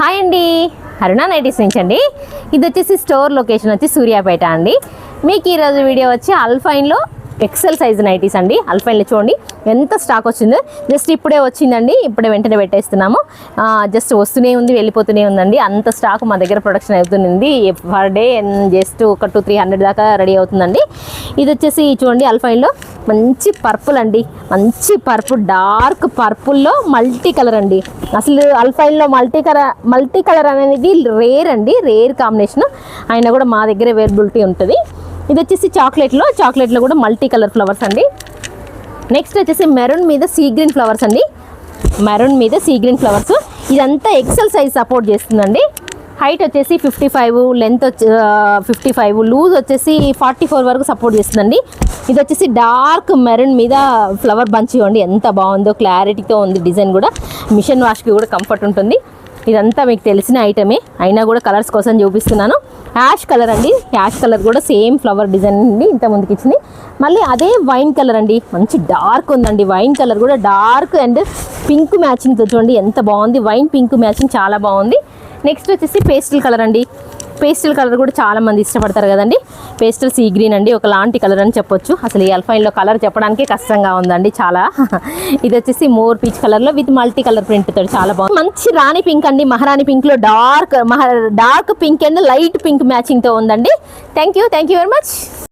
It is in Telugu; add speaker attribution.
Speaker 1: హాయ్ అండి, అరుణ నైటీస్ నుంచి అండి. ఇది వచ్చేసి స్టోర్ లొకేషన్ వచ్చి సూర్యాపేట అండి. మీకు ఈరోజు వీడియో వచ్చి అల్ఫైన్లో ఎక్సెల్ సైజ్ నైటీస్ అండి. అల్ఫైన్లో చూడండి ఎంత స్టాక్ వచ్చిందో. జస్ట్ ఇప్పుడే వచ్చిందండి, ఇప్పుడే వెంటనే పెట్టేస్తున్నాము. జస్ట్ వస్తూనే ఉంది, వెళ్ళిపోతూనే ఉందండి. అంత స్టాక్ మా దగ్గర ప్రొడక్షన్ అవుతుంది. పర్ డే జస్ట్ ఒక 200-300 దాకా రెడీ అవుతుందండి. ఇది వచ్చేసి చూడండి అల్ఫైన్లో మంచి పర్పుల్ అండి, మంచి పర్పుల్, డార్క్ పర్పుల్లో మల్టీ కలర్ అండి. అసలు అల్ఫైన్లో మల్టీ కలర్ అనేది రేర్ అండి, రేర్ కాంబినేషన్. అయినా కూడా మా దగ్గర అవైలబిలిటీ ఉంటుంది. ఇది వచ్చేసి చాక్లెట్లో కూడా మల్టీ కలర్ ఫ్లవర్స్ అండి. నెక్స్ట్ వచ్చేసి మెరూన్ మీద సీ గ్రీన్ ఫ్లవర్స్ అండి. మెరూన్ మీద సీ గ్రీన్ ఫ్లవర్స్. ఇదంతా ఎక్సెల్ సైజ్ సపోర్ట్ చేస్తుందండి. హైట్ వచ్చేసి 55, లెంత్ వచ్చి 55, లూజ్ వచ్చేసి 44 వరకు సపోర్ట్ చేస్తుందండి. ఇది వచ్చేసి డార్క్ మెరూన్ మీద ఫ్లవర్ బంచ్ ఇవ్వండి, ఎంత బాగుందో, క్లారిటీతో ఉంది. డిజైన్ కూడా మిషన్ వాష్కి కూడా కంఫర్ట్ ఉంటుంది. ఇదంతా మీకు తెలిసిన ఐటమే, అయినా కూడా కలర్స్ కోసం చూపిస్తున్నాను. యాష్ కలర్ అండి, యాష్ కలర్ కూడా సేమ్ ఫ్లవర్ డిజైన్ అండి, ఇంత ముందుకు ఇచ్చింది. మళ్ళీ అదే వైన్ కలర్ అండి, మంచి డార్క్ ఉందండి. వైన్ కలర్ కూడా డార్క్ అండ్ పింక్ మ్యాచింగ్తో చూడండి ఎంత బాగుంది. వైన్ పింక్ మ్యాచింగ్ చాలా బాగుంది. నెక్స్ట్ వచ్చేసి పేస్టల్ కలర్ అండి. పేస్టల్ కలర్ కూడా చాలా మంది ఇష్టపడతారు కదండి. పేస్టల్ సీ గ్రీన్ అండి, ఒకలాంటి కలర్ అని చెప్పొచ్చు. అసలు ఈ అల్ఫైన్లో కలర్ చెప్పడానికి కష్టంగా ఉందండి చాలా. ఇది వచ్చేసి మోర్ పీచ్ కలర్లో విత్ మల్టీ కలర్ ప్రింట్ తోటి చాలా బాగుంది. మంచి రాణి పింక్ అండి, మహారాణి పింక్లో dark pink and light pink మ్యాచింగ్తో ఉందండి. Thank you very much.